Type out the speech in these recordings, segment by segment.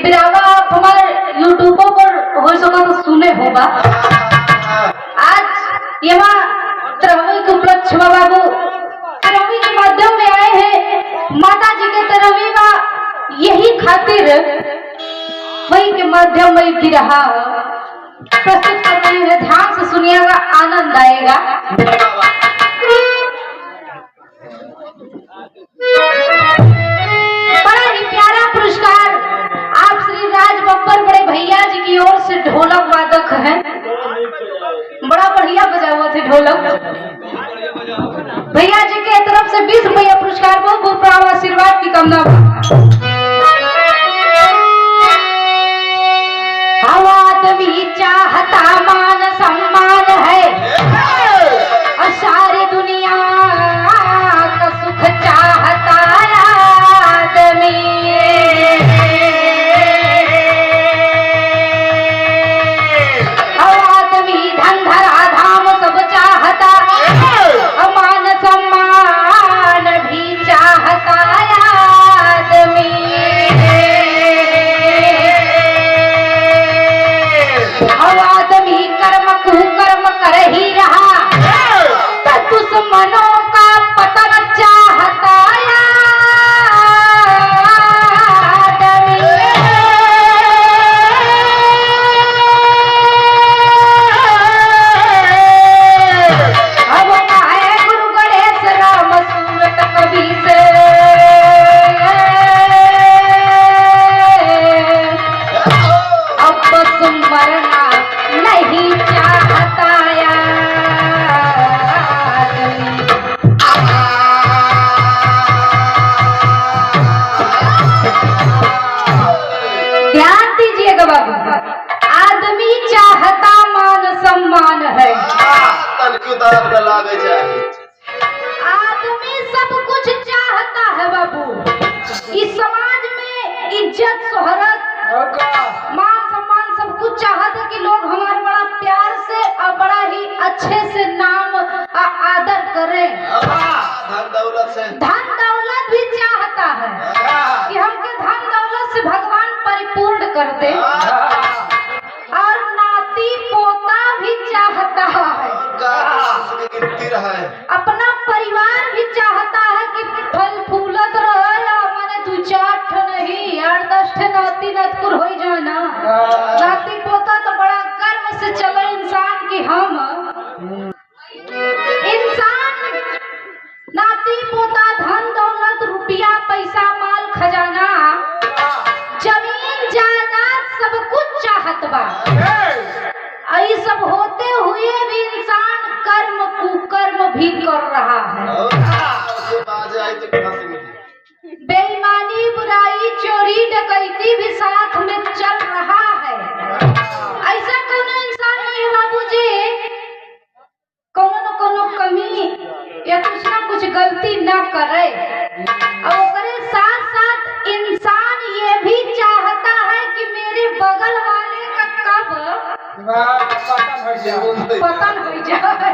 बिरावा आप हमारे यूट्यूबों पर हो सका तो सुने होगा। आज यहाँ तरवी के उपलक्ष्य बाबू तरवी के माध्यम में आए हैं। माता जी के तरवी बा यही खातिर वही के माध्यम में बिरहा प्रस्तुत कर रहे हैं। ध्यान से सुनिएगा, आनंद आएगा। बड़ा ही प्यारा पुरस्कार आप श्री राज बब्बर बड़े भैया जी की ओर से ढोलक वादक हैं। बड़ा बढ़िया बजा हुआ थे ढोलक। भैया जी के तरफ से 20 रुपया पुरस्कार, बहुत बहुत प्रणाम, आशीर्वाद की कामना। आदमी चाहता मान सम्मान है और सारी दुनिया का सुख चाहता आदमी। आदमी धन धरा धाम सब चाहता और मान सम्मान भी चाहता आदमी। आदमी कर्म कुकर्म कर ही रहा तो दुश्मनों का पतन चाहता आदमी। अब आए गुरु गणेश राम सूरत कवि से अब बस मरना नहीं चाहता आदमी। ध्यान दीजिएगा बाबू, आदमी चाहता मान सम्मान है। आदमी सब कुछ चाहता है बाबू। इस समाज में इज्जत शोहरत मान सम्मान सब कुछ चाहता है कि लोग हमारे बड़ा प्यार से और बड़ा ही अच्छे से नाम आदर करें। धन दौलत भी चाहता है कि हमके धन दौलत से भगवान परिपूर्ण कर दे। और नाती पोता भी चाहता है, अपना परिवार भी चाहता है कि फल फूलत रहे। मैंने 2-4 नहीं 8-10 नाती नतकुर हो जाना। नाती पोता तो बड़ा गर्व से चले इंसान की हम इंसान नाती पोता धन दौलत रुपया पैसा माल खजाना जमीन जायदाद सब कुछ चाहत बा। ये सब होते हुए भी इंसान कर्म कुकर्म भी कर रहा है। बेईमानी बुराई चोरी डकैती भी साथ में चल रहा है। ऐसा कोनो इंसान नहीं बाबूजी कोनो न कोनो कमी या कुछ ना कुछ गलती ना करे। और उसके साथ साथ इंसान ये भी चाहता है कि मेरे बगल वाले का कब पतन हो जाए,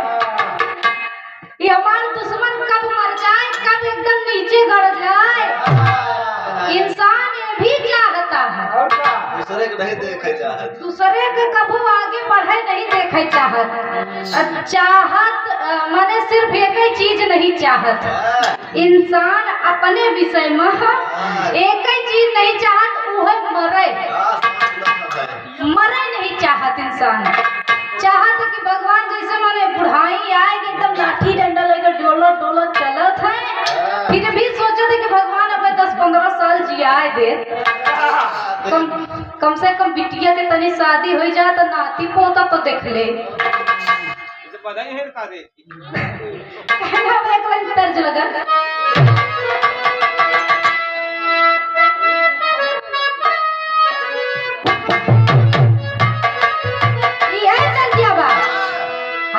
ये हमारा दुश्मन कब मर जाए, कब एकदम नीचे गिर जाए। इंसान ये भी चाहता है दूसरे के कबू आगे बढ़े नहीं देखे चाहत। चाहत माने सिर्फ एक ही चीज नहीं चाहत। इंसान अपने विषय में एक ही चीज नहीं चाहत, वो मरे नहीं चाहत। इंसान चाहत कि भगवान जैसे माने बुढ़ाई आएगी एकदम लाठी डंडा लेकर डोलत डोलत चलत है, फिर भी सोचे थे कि भगवान अब 10-15 साल जियाए दे। कम से कम बिटिया के तनी शादी हो जाए तो नाती पोता तो देख ले। तर्ज लगा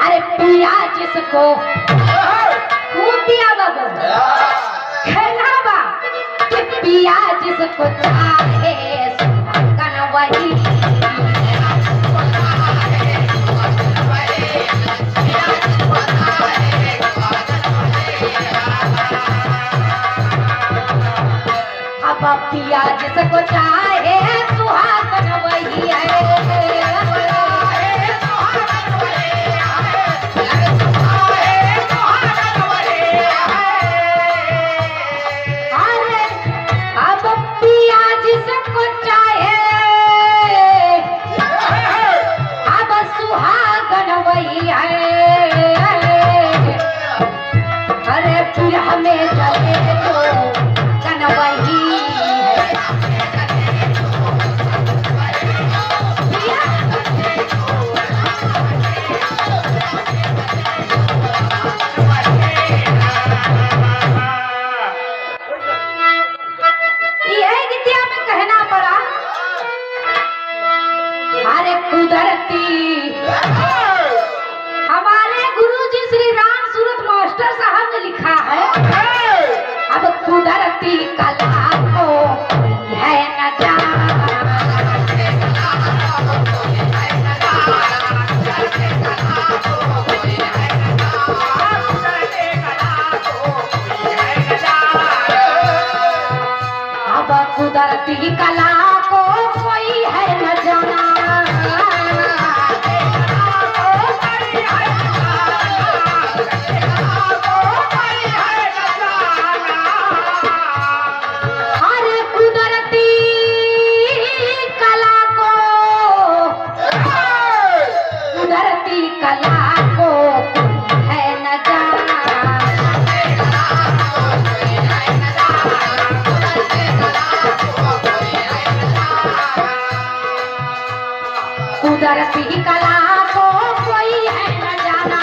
अरे पिया जिसको पिया बाबू खेला बा कि पिया जिसको चाहे सुहागन वही। अब पिया जिसको चाहे सुहागन वही है। अरे अब पिया जिसको चाहे अब सुहागन वही है। अरे फिर हमें चले तो कन वही है। यही गीतिया में कहना पड़ा। अरे कुदरती हमारे गुरुजी श्री राम सूरत मास्टर साहब ने लिखा है। अब कुदरती कला को है न जाना। अब कुदरती कला को कोई है न जाना। कुदरती कला को कोई है न जाना।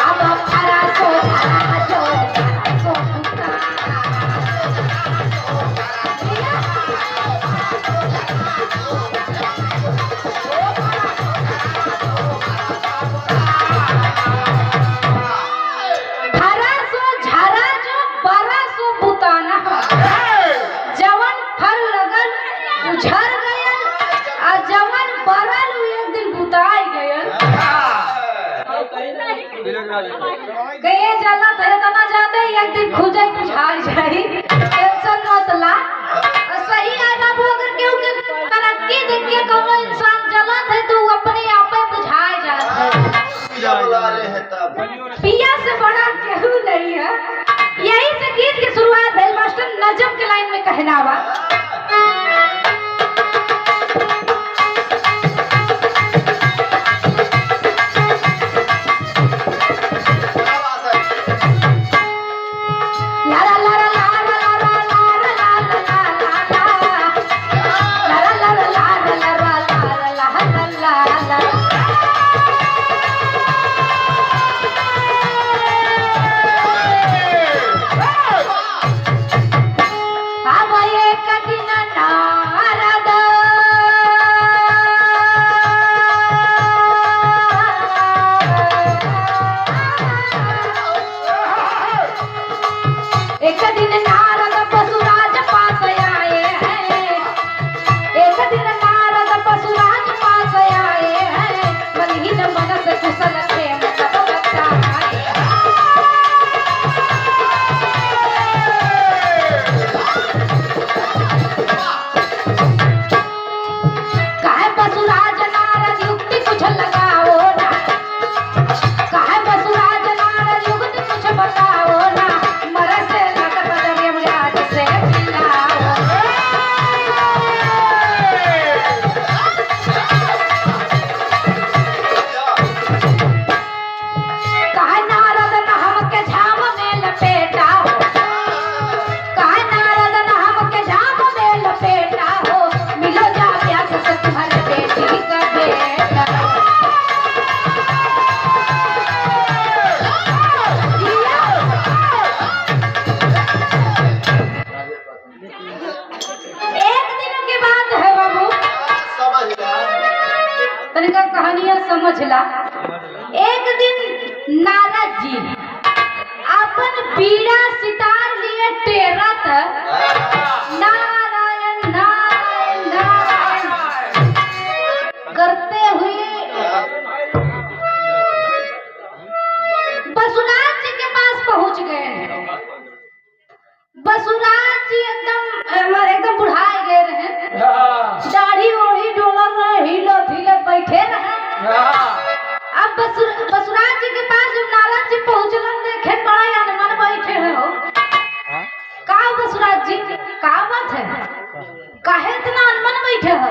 अब भरा सो भरा जो भरा सो गए जाला धरे तना जाते एक दिन खुजे बुझाई जाई। टेंशन मत ला। सही है ना वो अगर केहू के तरक्की देख के कोनो इंसान जलत है तो अपने आप ही बुझाई जाता है। पिया से बड़ा केहू नहीं है। यही से गीत की शुरुआत है मास्टर नजम के लाइन में कहना बा। एक दिन नारद पशुराज पास आए हैं। एक दिन नारद पशुराज पास आए हैं। बलहीन मन से कुशल क्षेम सब बताए। कहे पशुराज नारद युक्ति कुछ लगाओ ना। कहे पशुराज नारद युक्ति कुछ बताओ ना। तनिका कहानियां समझला। एक दिन नारद जी अपन बीड़ा सितार लिए टेरत नारायण नारायण नारायण करते हुए का बात है काहे इतना अनमन बैठे हो?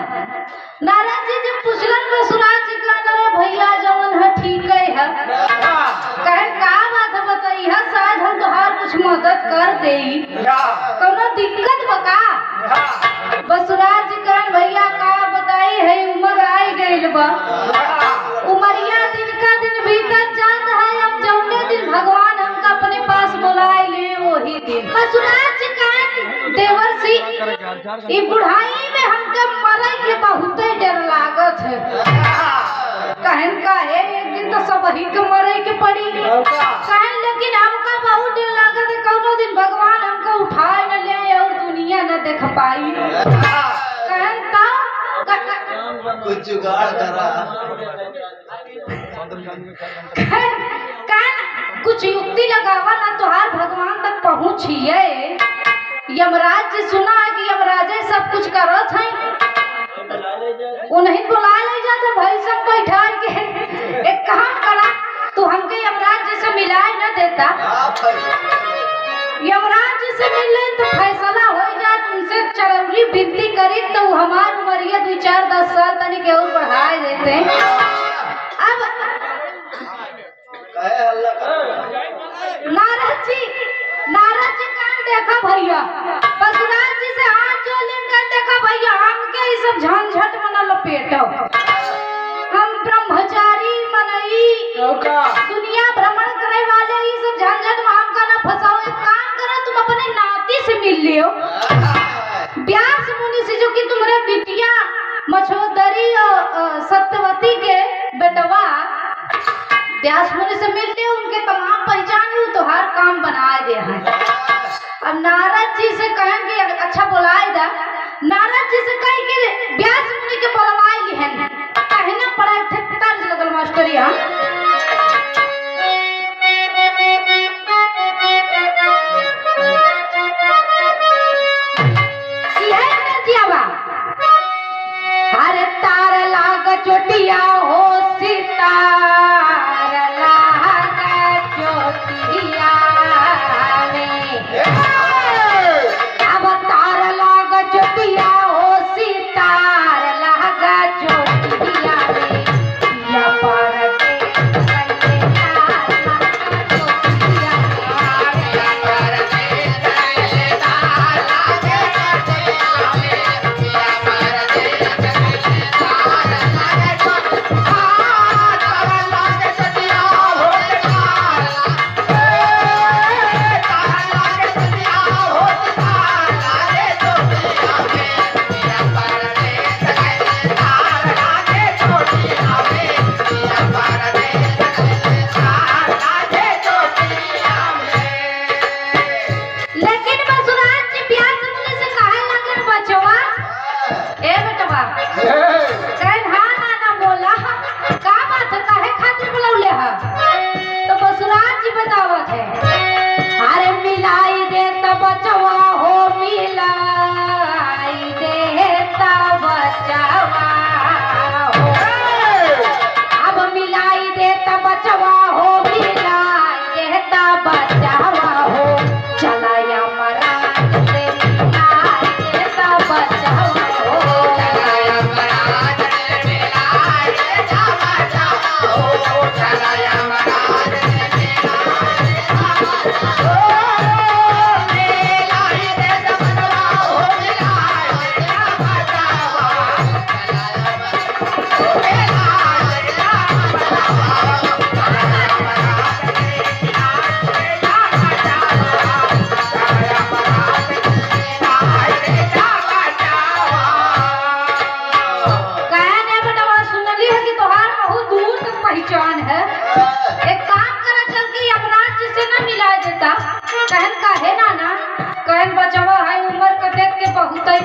नारायण जी जब पूछलन बसुराज जी का अरे भैया जवन है ठीक है कहे का बात है बताइए शायद हम तोहार कुछ मदद कर देई कोनो दिक्कत बका? बसुराज जी कहन भैया का बताई है उम्र आई गइल बा उमरिया दिन का दिन बीतत जात है अब जौने दिन भगवान हमका अपने पास बुलाए ले वही दिन बसुराज जी कहन देवर सी ई बुढ़ाई में हमके मरे के बहुत डर लागत है कहन का है एक दिन तो सब ही के मरे के पड़ी कहन लेकिन हमका बहुत डर लागत है कौनो दिन भगवान हमको उठाए न ले और दुनिया न देख पाई कहन ता कुछ जुगाड़ करा कहन कुछ युक्ति लगावा ना तोहार भगवान तक पहुंचिए यमराज जी सुना है कि यमराज सब कुछ करत है उन्हें बुला ले जाते भाई सब बैठा के एक काम करा तू हमके यमराज जी से मिलाए न देता यमराज जी से मिल ले तो फैसला हो जाए उनसे चरौली विनती करी तो हमार उम्र 2-4-10 साल तनी के और बढ़ाए देते अब नारद जी कान देखा भैया बसुराज जी से हाथ जोड़ कर देखा भैया हमके ये सब झंझट में न लपेटो हम ब्रह्मचारी मनई दुनिया भ्रमण करे वाले ये सब झंझट में हमका न फंसाओ एक काम करो तुम अपने नाती से मिल लियो व्यास मुनि से जो कि तुम्हारे बिटिया मछोदरी सत्यवती के बेटवा व्यास मुनि से मिल लियो उनके तमाम पहचान लू तो हर काम बना दे है अब नारद जी से कहेंगे अच्छा बुलाए दा नारद जी से कह के व्यास मुनि के बुलवाए ली है कहना पड़ा तर्ज लगल मास्टरी हां ये नदियावा अरे तार लाग चोटिया हो सितार लाग चोटिया अब तार लाग चोटिया हो सितार लाग चोटिया या पर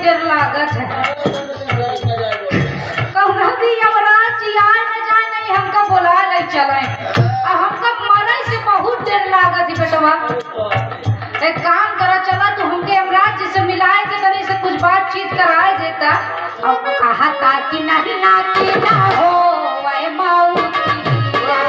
डर लागत है कहना दी यमराज जी आए न जाए नहीं हमका बुला ले चले हमका मरे से बहुत डर लागत है बेटवा एक काम करा चला तो हमके यमराज जी से मिलाए के तनी से कुछ बातचीत कराए देता और कहा था कि नहीं ना कि ना हो वह माऊ हो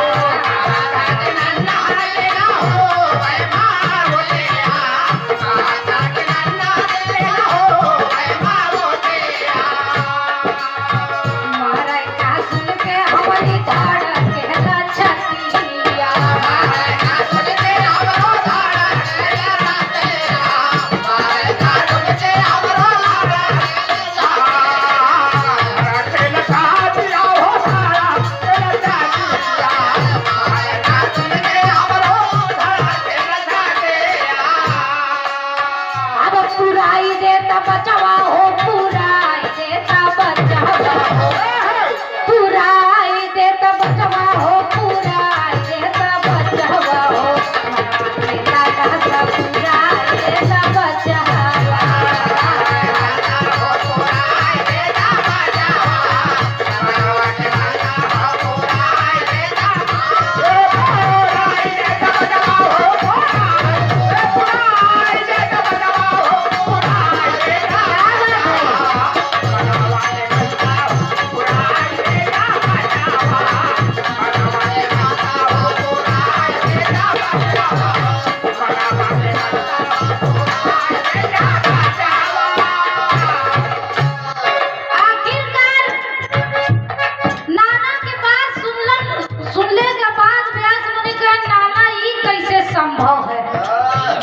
संभव है।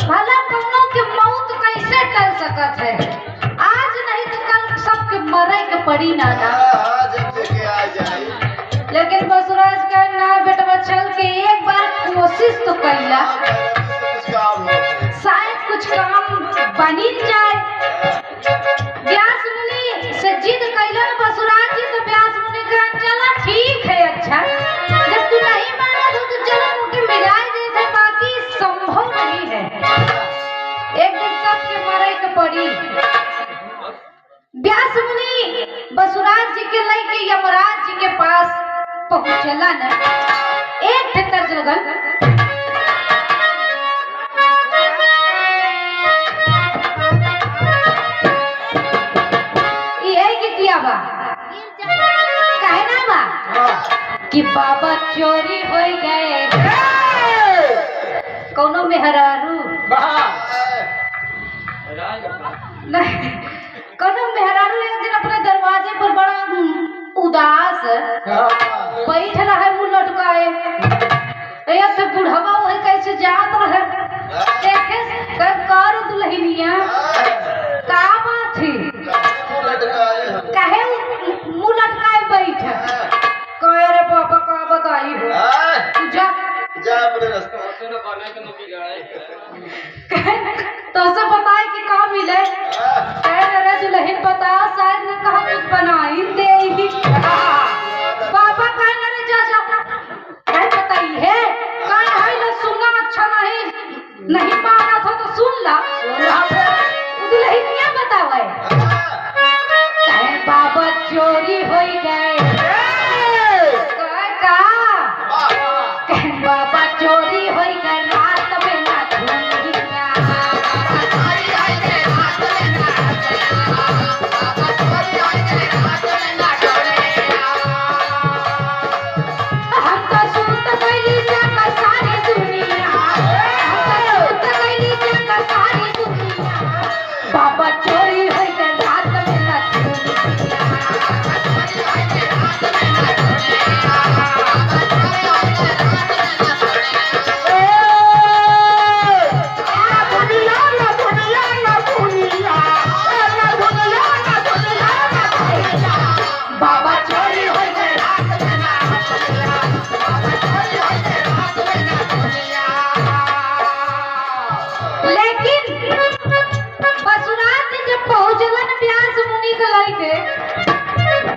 भला कौनों के मौत कैसे टल सकत है? आज नहीं तो कल सबके मरे के पड़ी नाना। लेकिन बसुराज का ना बेटवा चल के एक बार कोशिश तो कैला, शायद कुछ काम बनी जाए। व्यास मुनि से जिद कैला बसुराज जी, तो व्यास मुनि कहा चला ठीक है, अच्छा जब तू नहीं माना तो चलो मुझे मिलाए दे दे, बाकी संभव नहीं है। एक दिन सबके मरे के पड़ी। व्यास मुनि बसुराज जी के लेके यमराज जी के पास पहुंचला न। एक ठेतर जगल बा कहना बा कि बाबा चोरी हो गए कौनो मेहरारू नहीं, कौनो मेहरारू एक दिन अपने दरवाजे पर बड़ा उदास बैठ रहा है, मुंह लटकाए। ऐसे बुढ़वा वही कैसे जात रहे, देखे कर दुल्हनिया का बात थी, काहे मुंह लटकाए बैठ। कहे रे पापा का बताई हो, जा जा अपने रास्ते तो से बताए कि का मिले। कहे रे दुल्हन बता, शायद न कहा कुछ बनाई दे ही। पापा कहे ना रे जा जा, कहे बताई है कहे है ना, सुना अच्छा नहीं माना था तो सुन ला। दुल्हन क्या बतावे, कहे बाबा चोरी हो गए। बाबा चोरी हो गए रात में ना धुनिया, हम तो सुनत गइली जाकर सारी दुनिया, हम तो सुनत गइली जाकर सारी दुनिया। बाबा चोरी हो गए रात में ना धुनिया।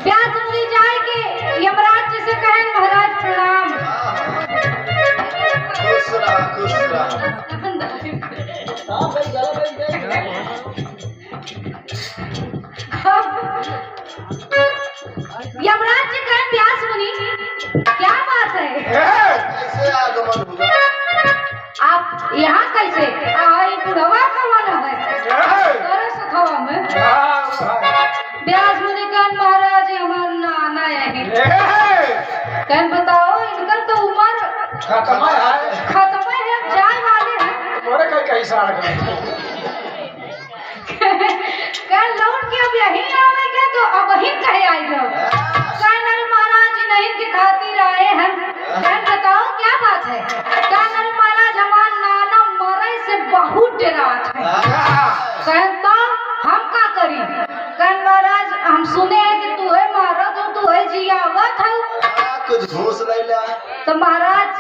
व्यास मुनि जाए के यमराज जी से कहे महाराज प्रणाम। खुश रहा खुश रहा। यमराज जी कहे व्यास मुनि क्या बात है, कैसे आगमन हुआ? आप यहाँ कैसे? बुढ़वा कौन है तोरे सखवा में? व्यास मुनि कहे महाराज हमार नाना यही। कहे बताओ इनकर तो उम्र खत्म है, जाए वाले हैं। कहे लौट के अब यही आवेंगे तो अब ही कहे आई लो। कहे नर महाराज नहीं की खातिर आए हैं। कहे बताओ क्या बात है? कहे नर महाराज हमार नाना मरे से बहुत डरात है। कहे तो हम का करी? कहे महाराज हम सुने हैं कि तू है महाराज हो, तू है जियावत है, कुछ घूस ले ला। तो महाराज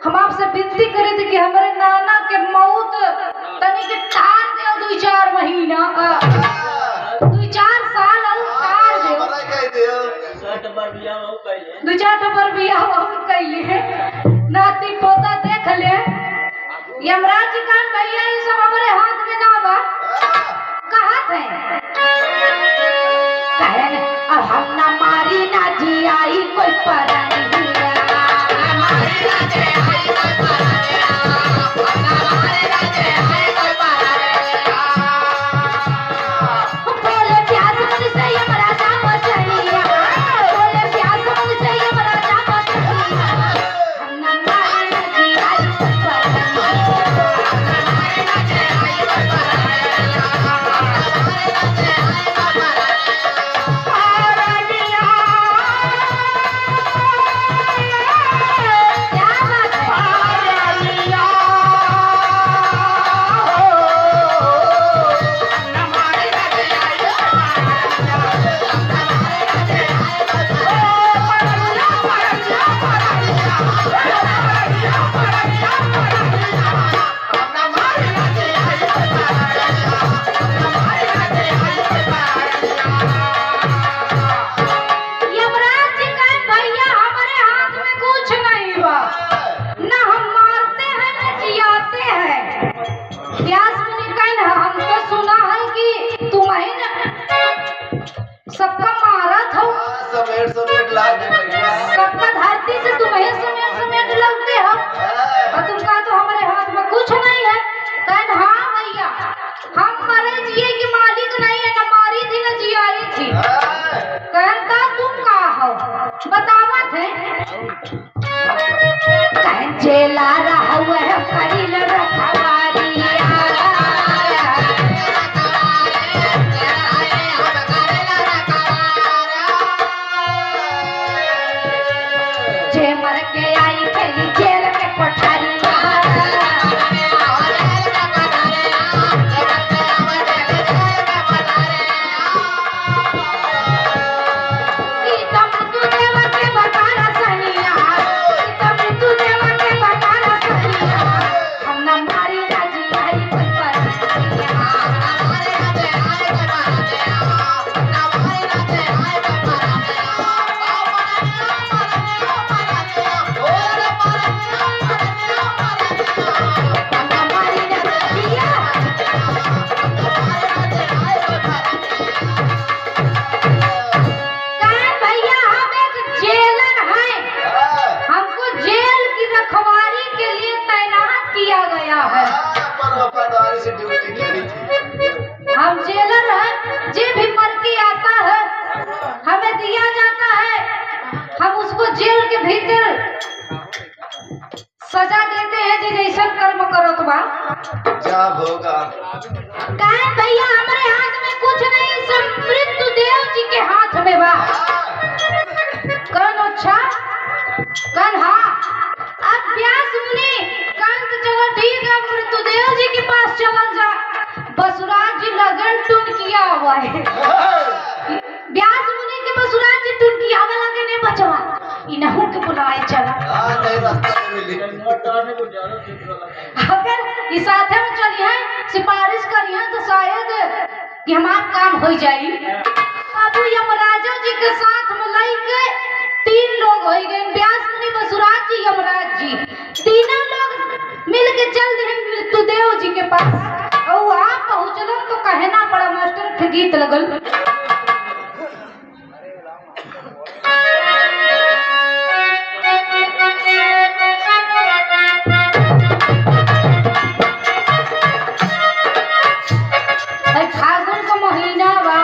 हम आपसे विनती करे थे कि हमारे नाना के मौत तनी के टार दे 2-4 महीना 2-4 साल टार दे। 2-4 टबर बियाह बहुत कैली है, नाती पोता देख ले। यमराज जी कान भैया ये सब हमारे हाथ में ना बा, कहा थे कहे अब हम ना मारी ना जी आई कोई परा नहीं। यमराज जी कहे भैया हमारे हाथ में कुछ नहीं बा, न हम मारते हैं न जियाते हैं। व्यास मुनि कहे हम तो सुना है कि तुम्हें न सबका मारत हो, समेट समेट लागे भैया। सबका धरती से तुम्हें समेट समेट लगते हो, और तुम कहा तो हमारे हाथ में कुछ नहीं है। कहे हाँ भैया हम मरे जिए की मालिक नहीं है, न मारी थी न जियाई थी। कहता तुम कहा हो बतावत है। कहे जेला रहा हुआ है करील रखवारिया, जे मर के आई खेली जेल के कोठारिया। गीता मृत्यु देवा के बकारा सनिया, गीता मृत्यु देवा के बकारा सनिया, हम न मारी न जियाई कोई परनिया। हम न मारी न जिया। कहे भैया हम एक जेलर हैं, हमको जेल की रखवाली के लिए तैनात किया गया है। पर वफादारी से ड्यूटी करी थी। हम जेलर हैं, जे भी मर के आता है हमें दिया जाता है, हम उसको जेल के भीतर सजा देते हैं जे जैसा कर्म करो तो बा। जा होगा। कहे भैया हमारे हाथ में कुछ नहीं, सब मृत्यु देव जी के हाथ में बा। कौन अच्छा कौन हाँ। अब व्यास मुनि कौन तो चलो ठीक है मृत्यु देव जी के पास चल जा। बसुराज जी लगन टून किया हुआ है। व्यास मुनि के बसुराज जी टून किया हुआ लगे ने बचवा इनहू के बुलाए चला। नहीं रास्ता में मिली। अगर इस साथे में चली है सिफारिश करी है तो शायद कि हमारा काम हो जाई। अब यमराजा जी के साथ में लेके 3 लोग हो गए, व्यास मुनि बसुराज जी यमराज जी, तीनों लोग मिल के चल दिए मृत्यु देव जी के पास। और वहाँ पहुँचल तो कहना पड़ा मास्टर के गीत लगल। फागुन का महीना बा,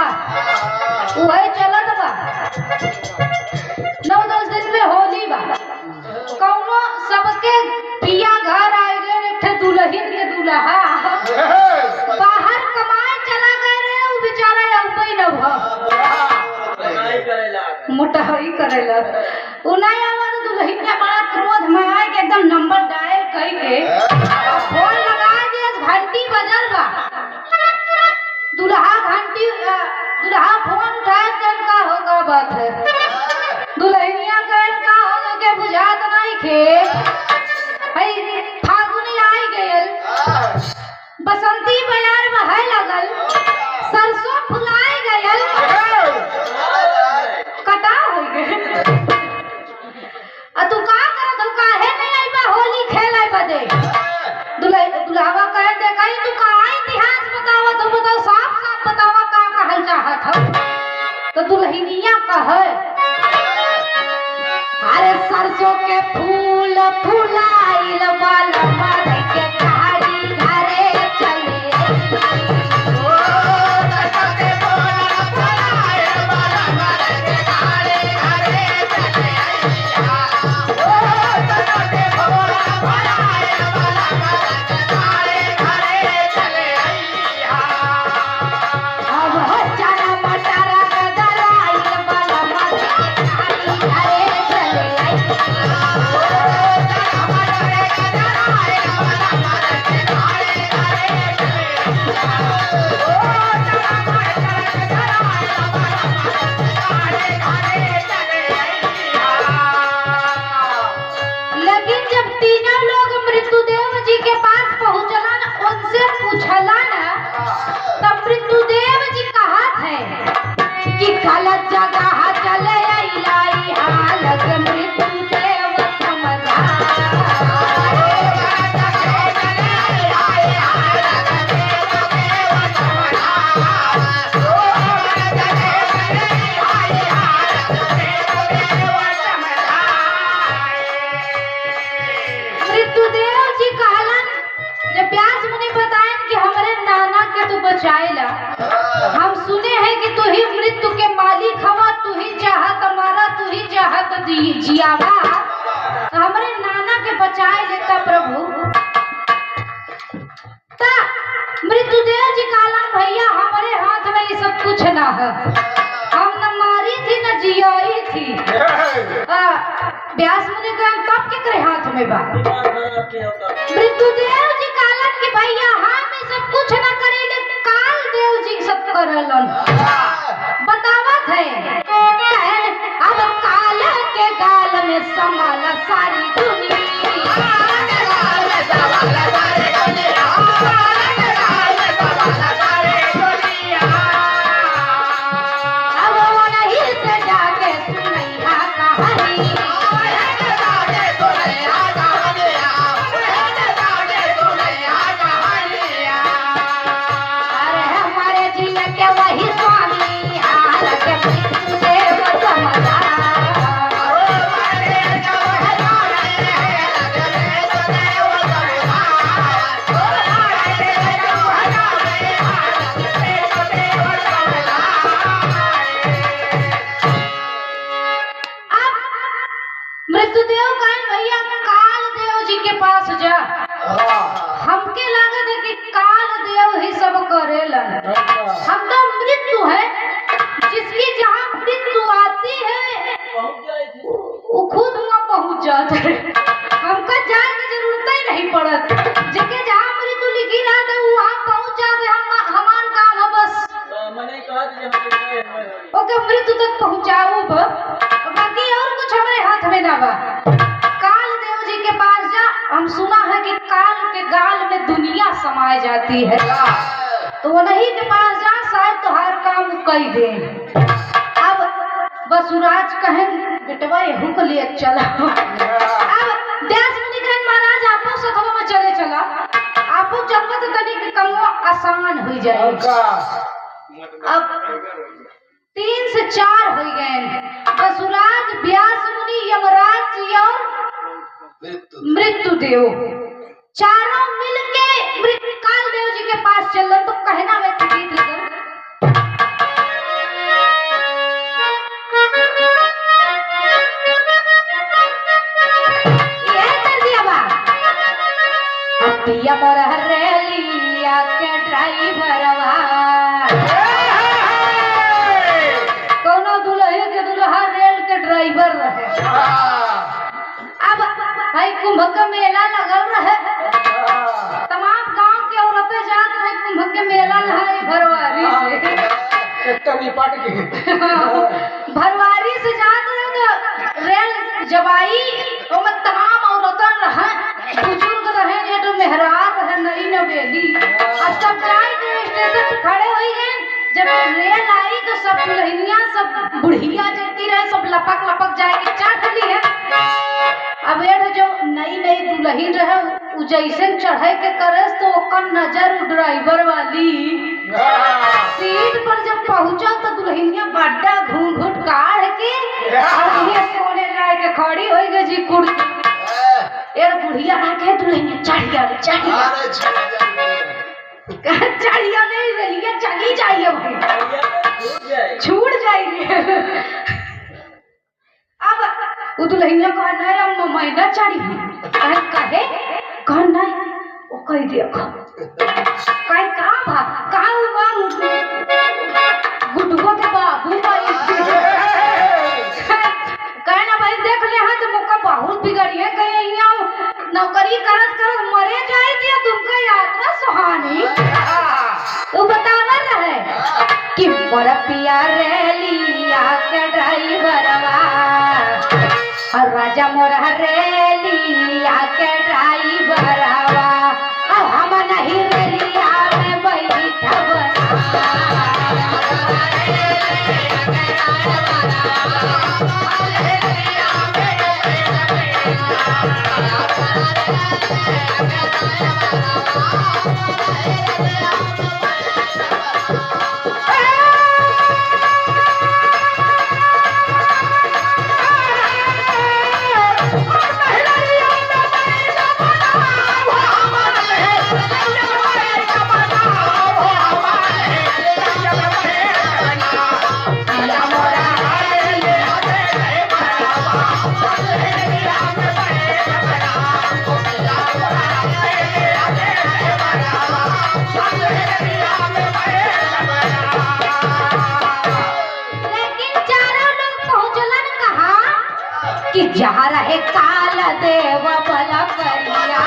वही चलत बा, 9-10 दिन में होली बा। कौनो सबके पिया घर आए गए, एक ठे दुल्हन के दुल्हा बाहर कमाए चला गए रे, वो बेचारा अउपई न भ मोटाई करेला। उ नहीं आवा तो दुल्हन के बड़ा क्रोध में आए के एकदम नंबर डायल कई के फोन लगा दिए, घंटी बजल बा। दुल्हा फोन उठाए कल का होगा बात है, दुल्हनिया कल का होगा के बुझात नहीं खे। भाई फागुन आई गयल, बसंती बयार बहे लगल, सरसों फुलाए गयल, कटा हो गए। आ तू का करत हो, काहे नहीं आइबा होली खेले बदे? दुल्हावा कहे देखई तू का इतिहास बतावा तो बताओ, साफ साफ बतावा का कहल चाहत हो। तो दुल्हनिया कहे अरे सरसों के फूल फुलाइल वाला मर के कहाड़ी घरे चले। लेकिन जब तीनों लोग मृत्यु पूछला ना तब मृत्युदेव जी कहत है कि गलत जगह चले अइलाई हालत मृत्युदेव समझा मृत्युदेव जी कहलन जब व्यास मुनि बताएं कि हमारे नाना के तू बचाएला हम सुने हैं कि तू ही मृत्यु के मालिक हवा तू ही चाहत हमारा तू ही चाहत जियावा तो हमारे नाना के बचाए लेता प्रभु ता मृत्युदेव जी कहलन भैया हमारे हाथ में ये सब कुछ ना है हम न मारी थी न जियाई थी व्यास मुनि का तब के करे हाथ में बा मृत्युदेव जी कहलन कि भैया हम ये सब कुछ न करेले काल देव जी सब करलन बतावत है कहन अब काल के गाल में समाला सारी दुनिया अब वो नहीं से जाके सुनैया कहानी अरे हमारे जिया के वही स्वामी हाल के मृत्युदेव समझा मृत्युदेव कहें भैया काल देव जी के पास जा हमके लागत है कि काल देव ही सब करेलन हम तो मृत्यु है जिसकी जहाँ मृत्यु आती है वो खुद वहाँ पहुँच जाता है हमका जाए की जरूरत ही नहीं पड़त जगह जहाँ मृत्यु लिखी रहता है वहाँ पहुँच जाते हमार काम है बस ओके मृत्यु तक पहुँचाओ बाकी और कुछ हमारे हाथ में ना बा काल देव जी के पास जा हम सुना है कि काल के गाल में दुनिया समाई जाती है तो वो नहीं के पास जा शायद तो हर काम कई दे अब बसुराज कहें बेटवा यहू को लिए चला अब व्यास मुनि कहें महाराज आपो सखवा में चले चला आपो जन्म तो तनी के कमो आसान हो जाए अब 3 से 4 हो गए बसुराज व्यास मुनि यमराज जी और मृत्युदेव चारों मिलके काल देव जी के पास चलन तो कहना में गीत लगन ये कर दिया बा पिया मोर रेलिया के ड्राइवरवा कोनो दुल्हे के दुल्हा रेल के ड्राइवर रहे अब भाई कुंभ का मेला लगल रहे तमाम गांव के औरतें जात रहे कुंभ के मेला लहाए भरवारी से भरवारी से जात रहे तो रेल जबाई ओमे तमाम औरतें रहे बुजुर्ग रहे जे तो मेहरार रहे नई नवेली अब सब जाए के स्टेशन पे खड़े हो गए जब रेल आई तो सब दुल्हनिया सब बुढ़िया जलती रहे सब लपक लपक जाए के चढ़ ली है अब ये जो नई नई दुल्हन रहे उ जैसे चढ़े के करे तो ओकर नजर ड्राइवर वाली सीट पर जब पहुंचा तो दुल्हनिया बड्डा घूंघट काढ़ के ये कोने जाए के खड़ी हो गई जी कुर्सी यार बुढ़िया आके दुल्हनिया चढ़िया चढ़िया नहीं रही है चली जाइए भाई छूट जाएगी अब वो दुल्हनिया कहा नहीं हम महीना चढ़ी कहे कह नहीं वो कह देखो कहीं कहाँ भा कहाँ हुआ गुड्डुआ के बाबू भाई कहे ना भाई देख ले हाँ तो मौका बहुत बिगड़िए गए यहाँ नौकरी करत करत मरे जाए थी तुमका यात्रा सुहानी तो बतावा रहे कि मोर पिया रेलिया के ड्राइवरवा और राजा मोर रेलिया के ड्राइवरवा हम नहीं रेलिया जहाँ रहे काल देव बल करिया,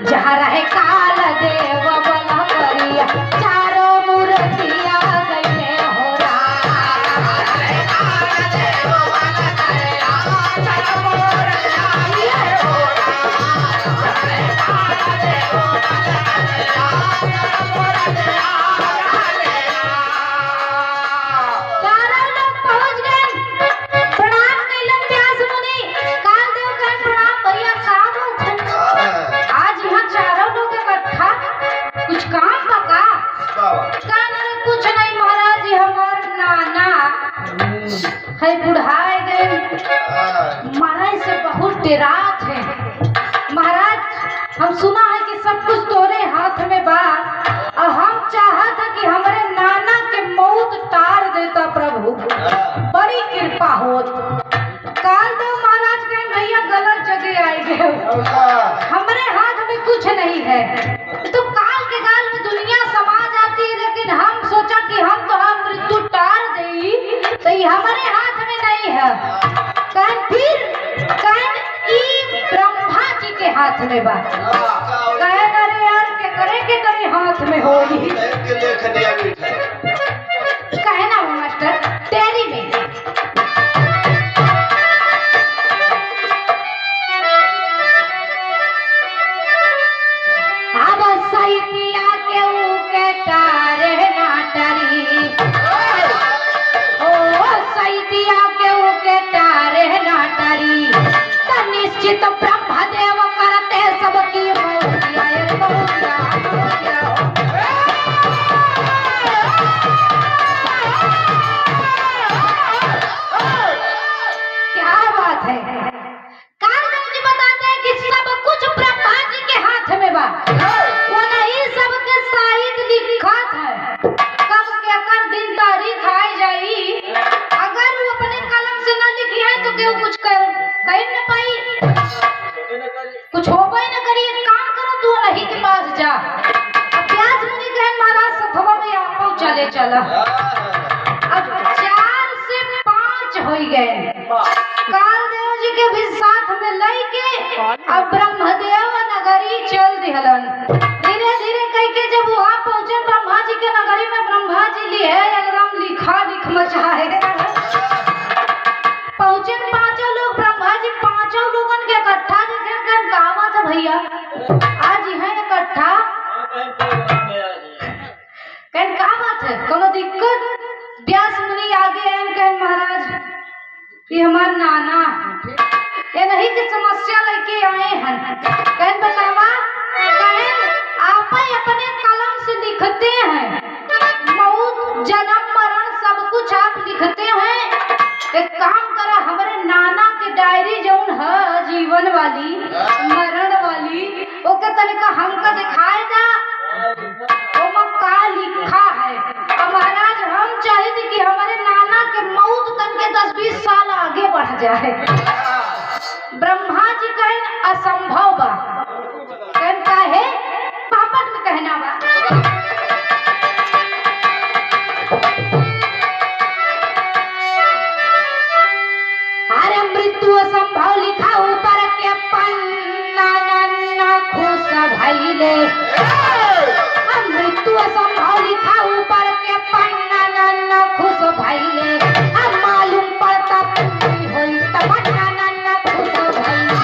जहाँ रहे काल देव बल करिया, चारों मूर्तिया गए हो है बुढ़ाए गए महाराज से बहुत डेरात है। महाराज हम सुना है कि सब कुछ तोरे हाथ में बा और हम चाहत है कि हमारे नाना के मौत टार देता प्रभु, बड़ी कृपा होत। काल देव महाराज कहे भैया गलत जगह आए गए, हमारे हाथ में कुछ नहीं है। तो काल के गाल में दुनिया समा जाती है, लेकिन हम सोचा कि हम तो हम मृत्यु टार देई तो ये हमारे हाथ में नहीं है। फिर ब्रह्मा जी के हाथ में बा। अरे यार के करे हाथ में हो कहे ना मास्टर तेरी में अब सैतिया के ऊके तारे नाटरी, सैतिया के ऊके तारे नाटरी, तो निश्चित ब्रह्मदेव करते सबकी मौतिया क्या बात है। कालदेव जी बताते हैं कि सब कुछ ब्रह्मा जी के हाथ में बा, वो नहीं सबके साहित्य लिखत है, कब के कर दिन तारीख आई जाई, अगर वो अपने कलम से न लिखी है तो क्यों कुछ कर न पाई, कुछ हो पाई न करी। एक काम करो तू नहीं के पास जा, अभ्यास मुनि कहे महाराज सभा में आप चले चला। अब 4 से 5 हो गए, कालदेव जी के भी साथ में लई के अब ब्रह्मदेव नगरी चल दिहलन। धीरे धीरे कह के जब वहां पहुंचे ब्रह्मा जी के नगरी में, ब्रह्मा जी लिए एकदम लिख मचाए पहुंचे। 5 लोग ब्रह्मा जी 5 लोगन के इकट्ठा देखे गावा था भैया आज है इकट्ठा कहन का बात है, कोनो दिक्कत। व्यास मुनि आगे आए कहन महाराज ये हमार नाना ये नहीं कि समस्या लेके आए हैं, कहन बतावा, कहन आप अपने कलम से लिखते हैं, मौत जन्म मरण सब कुछ आप लिखते हैं। एक काम करा हमारे नाना के डायरी जौन है जीवन वाली मरण वाली ओके तनिका हमका दिखाए दा, वो का लिखा है। अब महाराज हम चाहते कि हमारे नाना के मौत तक के 10-20 साल आगे बढ़ जाए। ब्रह्मा जी कहें असंभव बा, कहन का है पापट में कहना बा। अरे मृत्यु असंभव लिखा ऊपर के पन्ना नन्ना खुश भइले, मृत्यु असंभव लिखा ऊपर के पन्ना नन्ना खुश भइले, अब मालूम पड़ता पूरी होई तब नन्ना खुश भइले।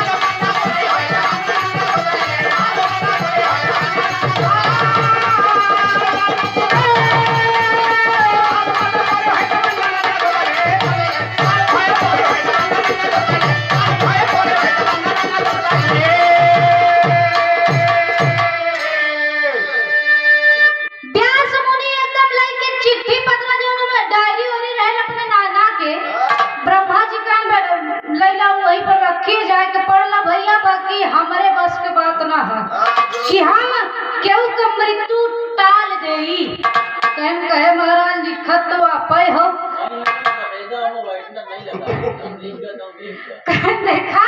वाला भैया बाकी हमारे बस के बात ना है कि हम केहू का मृत्यु टाल देई। कहे महाराज लिखत तो आपे हो। देखा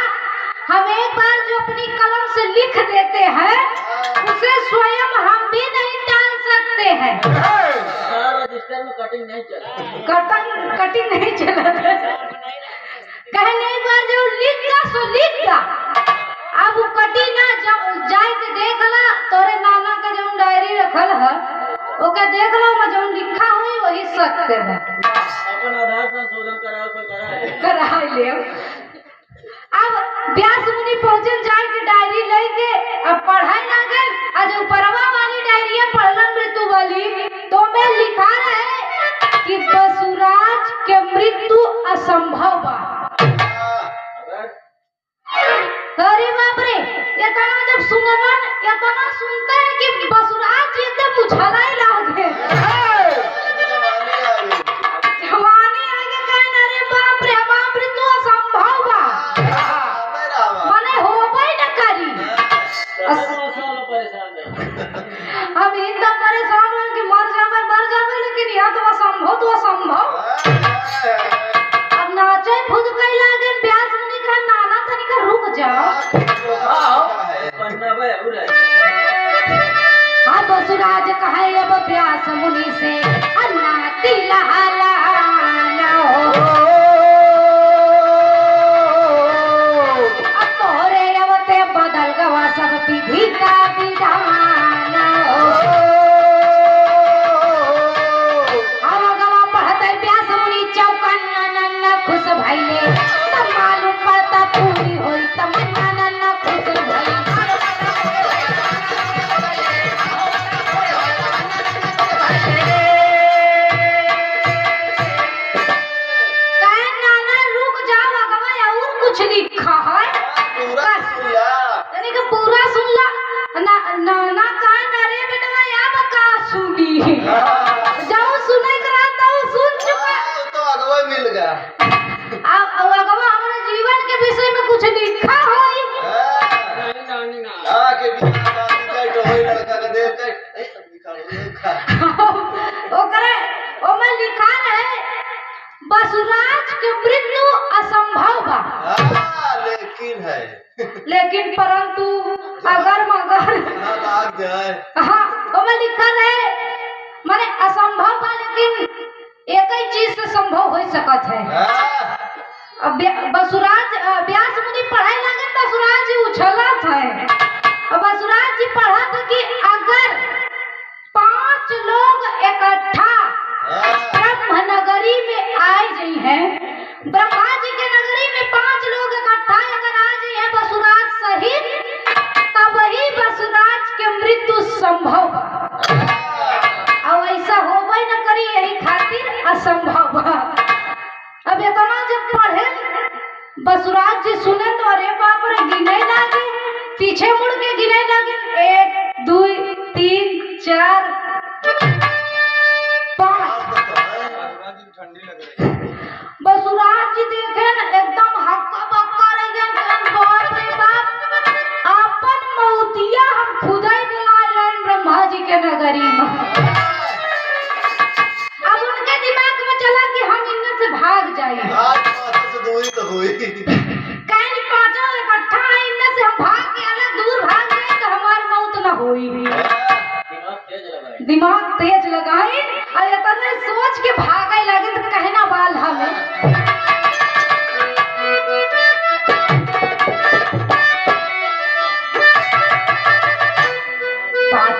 हम एक बार जो अपनी कलम से लिख देते हैं उसे स्वयं हम भी नहीं टाल सकते हैं। रजिस्टर में कटिंग नहीं चला, कटिंग नहीं चला। कहने एक बार जो लिख गा सो लिख गा। अब कटी ना जाए के देख ला तोरे नाना का जो डायरी रखल है ओके देख लो मैं जो लिखा हुई वही सत्य है। अपन आधार संशोधन करा ले। अब व्यास मुनि पहुंचन जाए के डायरी लेके अब पढ़ाई ना गए आज ऊपरवा वाली डायरी पढ़लन मृत्यु वाली तो में लिखा रहे कि बसुराज के मृत्यु असंभव बा। अरे बाप रे इतना जब सुनलन इतना सुनते हैं कि बसुराज एकदम उछला ही लागे। जवानी आगे कहना अरे बाप रे मृत्यु असंभव बा माने होबे न करी। हम इतना परेशान हो कि मर जावे लेकिन यह तो असंभव। अब नाचे खुद कई लागे व्यास मुनि का नाना तनिका रुक जा। अब बसुराज कहे अब व्यास मुनि से अन्ना तिलहला ना हो। अब तोरे अवते बदल गवा सब विधि का विधान हो। अब गवा पढ़ते व्यास मुनि चौकन्ना नन्ना खुश भइले तब मालूम पड़ता पूरी होई तमन्ना नन्ना खुश भइले। कुछ लिखा है यानी कि पूरा सुन ला ना कान अरे बेटवा या बका सुनी जाओ सुने करा तो सुन चुका तो अगवा मिल गया। अब अगवा हमारे जीवन के विषय में कुछ लिखा है के बिना बात का तो होई लड़का का देख के ओकरे ओ में लिखा है बसुराज के मृत्यु असंभव बा। लेकिन है लेकिन परंतु अगर मगर लाग जाए हाँ वो में लिखा है माने असंभव बा लेकिन एक ही चीज से संभव हो सकत है। अब बसुराज व्यास मुनि पढ़ाई लगे बसुराज जी उछलत है। अब बसुराज जी पढ़त कि अगर 5 लोग इकट्ठा ब्रह्म नगरी में आए जी हैं ब्रह्मा जी के नगरी में 5 लोग इकट्ठा अगर आ जाए हैं बसुराज सहित तब ही बसुराज के मृत्यु संभव बा। अब ऐसा होबे न करी यही खातिर असंभव बा। अब इतना जब पढ़े बसुराज जी सुने तो अरे बाप रे गिने लागे पीछे मुड़ के गिने लागे 1 2 3 4 बसुराज जी देखे न एकदम हक्का बक्का रह गए बाप रे बाप अपन मौतिया हम खुदा ही बुलाए ब्रह्मा जी के नगरी में। अब उनके दिमाग में चला कि हम इनमें से भाग जाए से दूरी तो हुई कहीं 5 इकट्ठा इनमें से हम भाग के अलग दूर भाग जाए तो हमारी मौत न होई दिमाग तेज लगाए और इतना सोच के भागे लगे तो कहना बाल हमें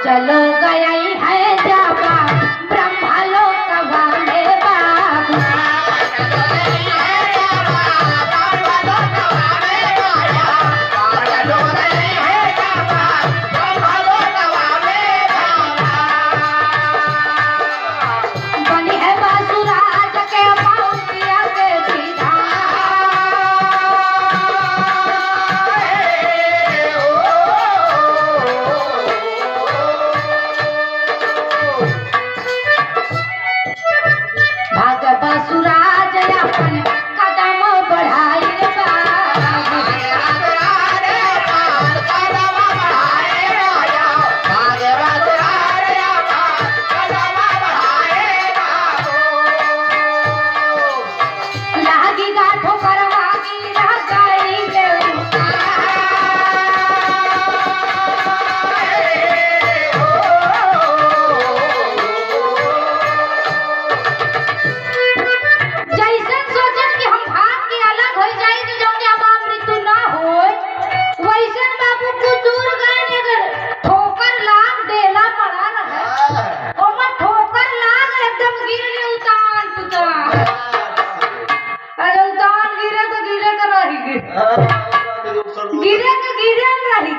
चलो गई है जाबा ब्रह्मा लोक वाले बाबू बनी है बासुराज के मौतिया के विधान।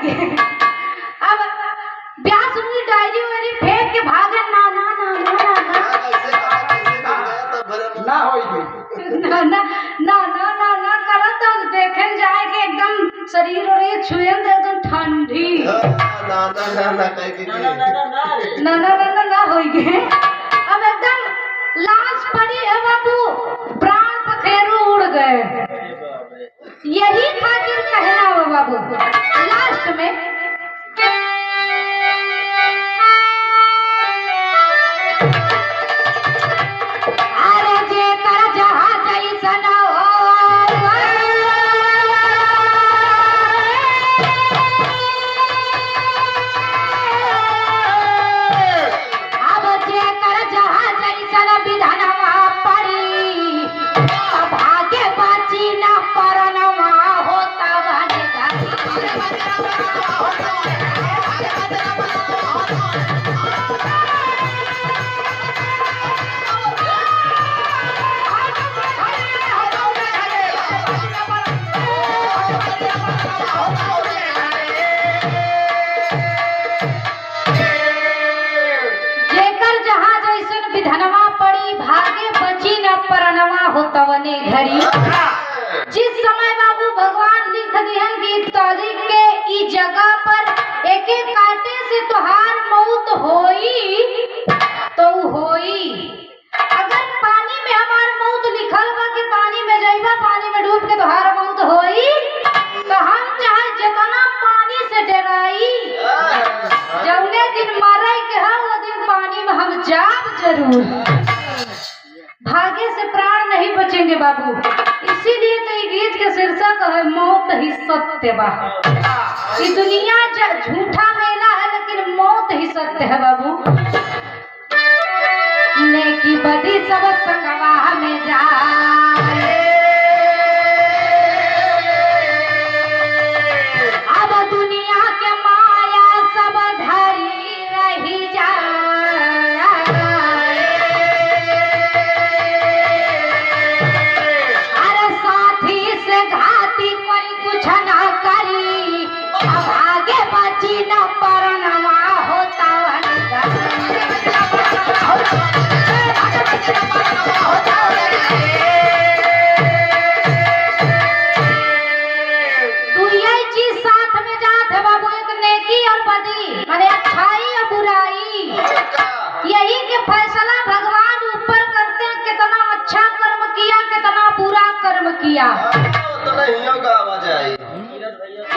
गए। अब ब्याह सुनी डायरी वायरी फेंक के भागे ना ना ना ना ना ना कैसे गया तो भरम ना होई ना ना ना ना ना ना करत तो देखे जाए के एकदम शरीर और ये छुए तो एकदम ठंडी ना कह के ना ना ना ना ना रे ना ना ना ना ना हो गए। अब एकदम लाश पड़ी है बाबू, प्राण पखेरु उड़ गए। अरे बाप रे यही खातिर कहना हो बाबू लास्ट में अरे जे कर जहाज ऐसन हो अब जे कर जहाज ऐसन विधानवा पड़ी तब भागे बाची न परनमा होता बने जेकर जहाज ऐसन विधनवा पड़ी भागे बची न परनवा होतवने घड़ी। जिस समय बाबू भगवान लिख दिहन की तारीख के ई जगह पर एक एक कांटे से तुहार मौत होई तो होई। अगर पानी में हमार मौत लिखल बा कि पानी में जाइबा पानी में डूब के तुहार मौत होई तो हम चाहे जितना पानी से डराई जौने दिन मरे के है वो दिन पानी में हम जाब जरूर। भागे से प्राण नहीं बचेंगे बाबू, इसीलिए तो ये गीत के शीर्षक है मौत ही सत्य बा। ये दुनिया झूठा मेला है लेकिन मौत ही सत्य है बाबू। नेकी बदी सब संगवा में जाए अब दुनिया के माया सब धरी रही जाए। अरे साथी से घाती कोई कुछ ना करी अब आगे बची न परनवा होता तू यही चीज साथ में जात है बाबू, एक नेकी और बदी माने अच्छाई और बुराई यही के फैसला भगवान ऊपर करते हैं। कितना अच्छा कर्म किया कितना बुरा कर्म किया तो नहीं होगा आवाज आई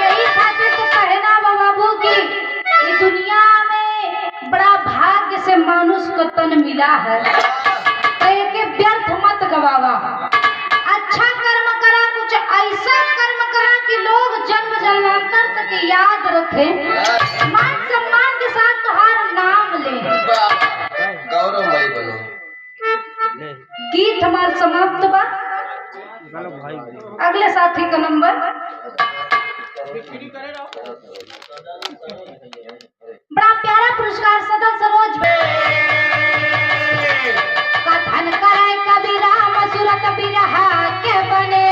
यही खातिर तो कहना बा बाबू की ये दुनिया में बड़ा भाग्य से मनुष्य को तन मिला है तो एक व्यर्थ मत गवावा। अच्छा कर्म करा, कुछ ऐसा कर्म करा कि लोग जन्म जन्मांतर तक याद रखें, मान सम्मान के साथ तुम्हारा नाम ले। गौरवमयी बनो। गीत हमारा समाप्त बा। अगले साथी का नंबर बड़ा प्यारा पुरस्कार सदन सरोज कथन करे कबीरा मसूरत बिरहा के बने